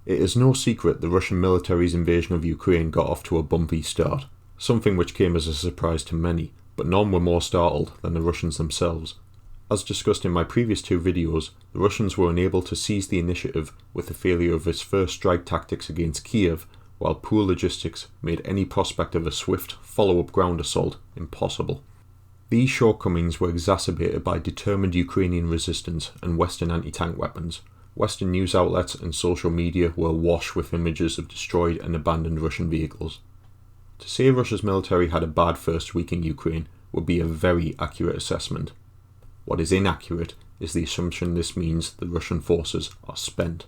It is no secret the Russian military's invasion of Ukraine got off to a bumpy start, something which came as a surprise to many, but none were more startled than the Russians themselves. As discussed in my previous two videos, the Russians were unable to seize the initiative with the failure of its first strike tactics against Kiev, while poor logistics made any prospect of a swift follow-up ground assault impossible. These shortcomings were exacerbated by determined Ukrainian resistance and Western anti-tank weapons. Western news outlets and social media were awash with images of destroyed and abandoned Russian vehicles. To say Russia's military had a bad first week in Ukraine would be a very accurate assessment. What is inaccurate is the assumption this means the Russian forces are spent.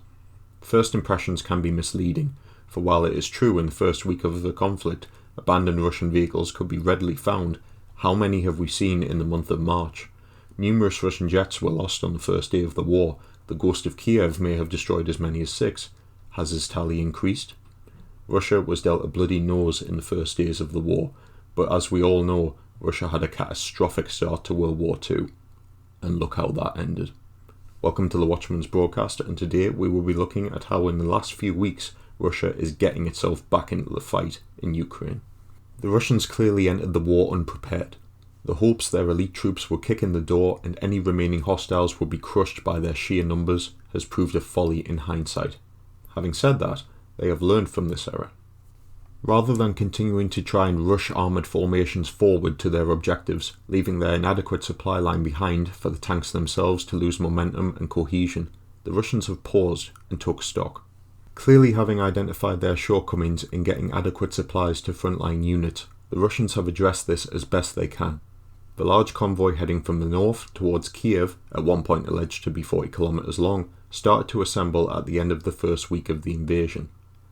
First impressions can be misleading, for while it is true in the first week of the conflict abandoned Russian vehicles could be readily found, how many have we seen in the month of March? Numerous Russian jets were lost on the first day of the war. The Ghost of Kiev may have destroyed as many as 6. Has this tally increased? Russia was dealt a bloody nose in the first days of the war, but as we all know, Russia had a catastrophic start to World War II. And look how that ended. Welcome to the Watchman's broadcast, and today we will be looking at how in the last few weeks Russia is getting itself back into the fight in Ukraine. The Russians clearly entered the war unprepared. The hopes their elite troops would kick in the door and any remaining hostiles would be crushed by their sheer numbers has proved a folly in hindsight. Having said that, they have learned from this error. Rather than continuing to try and rush armoured formations forward to their objectives, leaving their inadequate supply line behind for the tanks themselves to lose momentum and cohesion, the Russians have paused and took stock. Clearly having identified their shortcomings in getting adequate supplies to frontline units, the Russians have addressed this as best they can. The large convoy heading from the north towards Kiev, at one point alleged to be 40 kilometers long, started to assemble at the end of the first week of the invasion.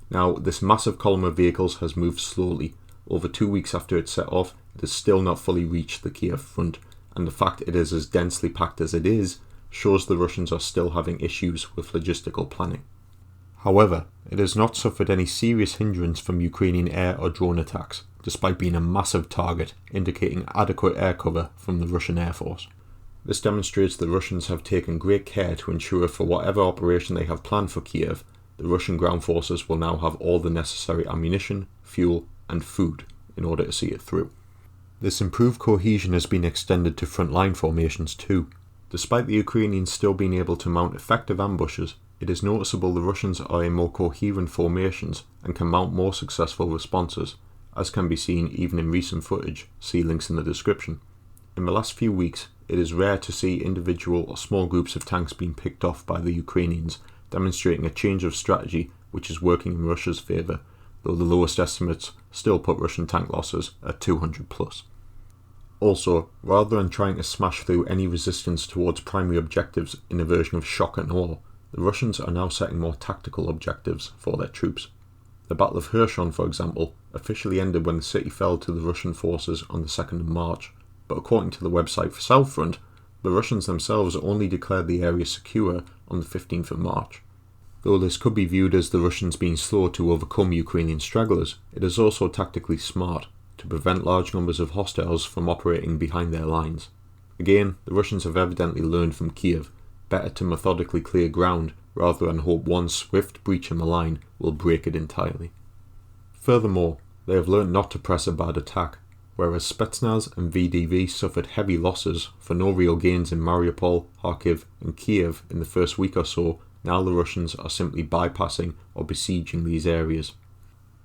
Now, this massive column of vehicles has moved slowly. Over 2 weeks after it set off, it has still not fully reached the Kiev front, and the fact it is as densely packed as it is shows the Russians are still having issues with logistical planning. However, it has not suffered any serious hindrance from Ukrainian air or drone attacks, despite being a massive target, indicating adequate air cover from the Russian Air Force. This demonstrates the Russians have taken great care to ensure for whatever operation they have planned for Kiev, the Russian ground forces will now have all the necessary ammunition, fuel and food in order to see it through. This improved cohesion has been extended to frontline formations too. Despite the Ukrainians still being able to mount effective ambushes, it is noticeable the Russians are in more coherent formations and can mount more successful responses, as can be seen even in recent footage, see links in the description. In the last few weeks, it is rare to see individual or small groups of tanks being picked off by the Ukrainians, demonstrating a change of strategy which is working in Russia's favour, though the lowest estimates still put Russian tank losses at 200 plus. Also, rather than trying to smash through any resistance towards primary objectives in a version of shock and awe, the Russians are now setting more tactical objectives for their troops. The Battle of Kherson, for example, officially ended when the city fell to the Russian forces on the 2nd of March, but according to the website for South Front, the Russians themselves only declared the area secure on the 15th of March. Though this could be viewed as the Russians being slow to overcome Ukrainian stragglers, it is also tactically smart to prevent large numbers of hostiles from operating behind their lines. Again, the Russians have evidently learned from Kiev, better to methodically clear ground rather than hope one swift breach in the line will break it entirely. Furthermore, they have learned not to press a bad attack. Whereas Spetsnaz and VDV suffered heavy losses for no real gains in Mariupol, Kharkiv and Kiev in the first week or so, now the Russians are simply bypassing or besieging these areas.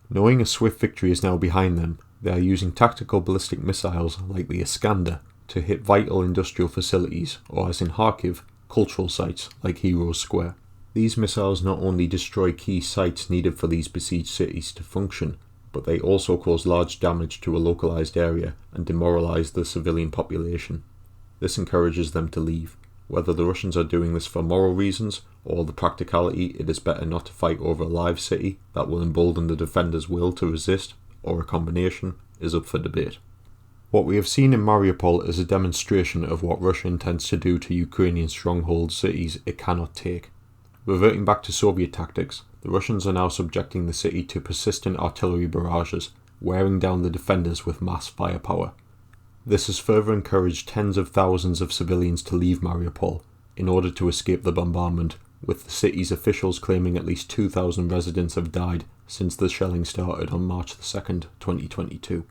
Knowing a swift victory is now behind them, they are using tactical ballistic missiles like the Iskander to hit vital industrial facilities, or as in Kharkiv, cultural sites like Heroes Square. These missiles not only destroy key sites needed for these besieged cities to function, but they also cause large damage to a localized area and demoralize the civilian population. This encourages them to leave. Whether the Russians are doing this for moral reasons or the practicality it is better not to fight over a live city that will embolden the defenders' will to resist, or a combination, is up for debate. What we have seen in Mariupol is a demonstration of what Russia intends to do to Ukrainian stronghold cities it cannot take. Reverting back to Soviet tactics, the Russians are now subjecting the city to persistent artillery barrages, wearing down the defenders with mass firepower. This has further encouraged tens of thousands of civilians to leave Mariupol in order to escape the bombardment, with the city's officials claiming at least 2,000 residents have died since the shelling started on March 2nd, 2022.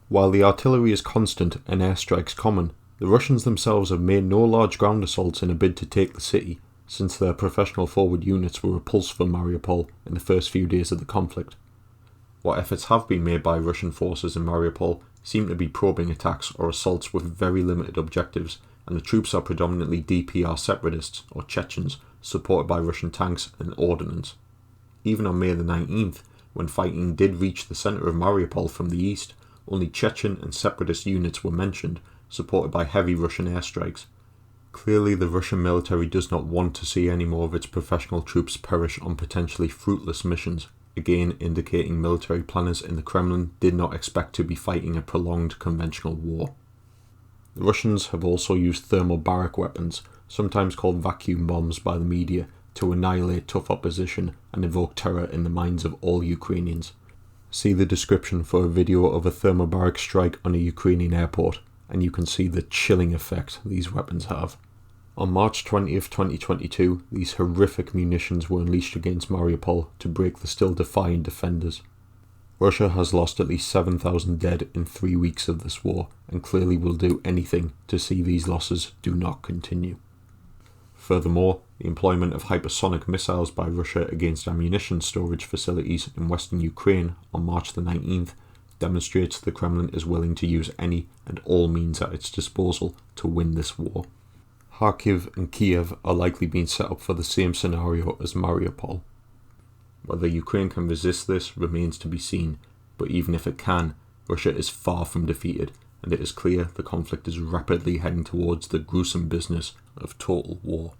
While the artillery is constant and airstrikes common, the Russians themselves have made no large ground assaults in a bid to take the city, since their professional forward units were repulsed from Mariupol in the first few days of the conflict. What efforts have been made by Russian forces in Mariupol seem to be probing attacks or assaults with very limited objectives, and the troops are predominantly DPR separatists or Chechens, supported by Russian tanks and ordnance. Even on May the 19th, when fighting did reach the centre of Mariupol from the east, only Chechen and separatist units were mentioned, supported by heavy Russian airstrikes. Clearly the Russian military does not want to see any more of its professional troops perish on potentially fruitless missions, again indicating military planners in the Kremlin did not expect to be fighting a prolonged conventional war. The Russians have also used thermobaric weapons, sometimes called vacuum bombs by the media, to annihilate tough opposition and evoke terror in the minds of all Ukrainians. See the description for a video of a thermobaric strike on a Ukrainian airport, and you can see the chilling effect these weapons have. On March 20th, 2022, these horrific munitions were unleashed against Mariupol to break the still defiant defenders. Russia has lost at least 7,000 dead in 3 weeks of this war, and clearly will do anything to see these losses do not continue. Furthermore, the employment of hypersonic missiles by Russia against ammunition storage facilities in western Ukraine on March the 19th demonstrates the Kremlin is willing to use any and all means at its disposal to win this war. Kharkiv and Kiev are likely being set up for the same scenario as Mariupol. Whether Ukraine can resist this remains to be seen, but even if it can, Russia is far from defeated, and it is clear the conflict is rapidly heading towards the gruesome business of total war.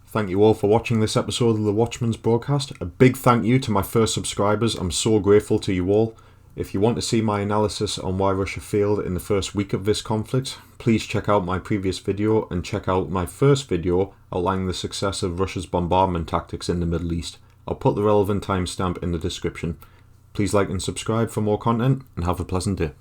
Thank you all for watching this episode of the Watchman's broadcast. A big thank you to my first subscribers. I'm so grateful to you all. If you want to see my analysis on why Russia failed in the first week of this conflict, please check out my previous video and check out my first video outlining the success of Russia's bombardment tactics in the Middle East. I'll put the relevant timestamp in the description. Please like and subscribe for more content, and have a pleasant day.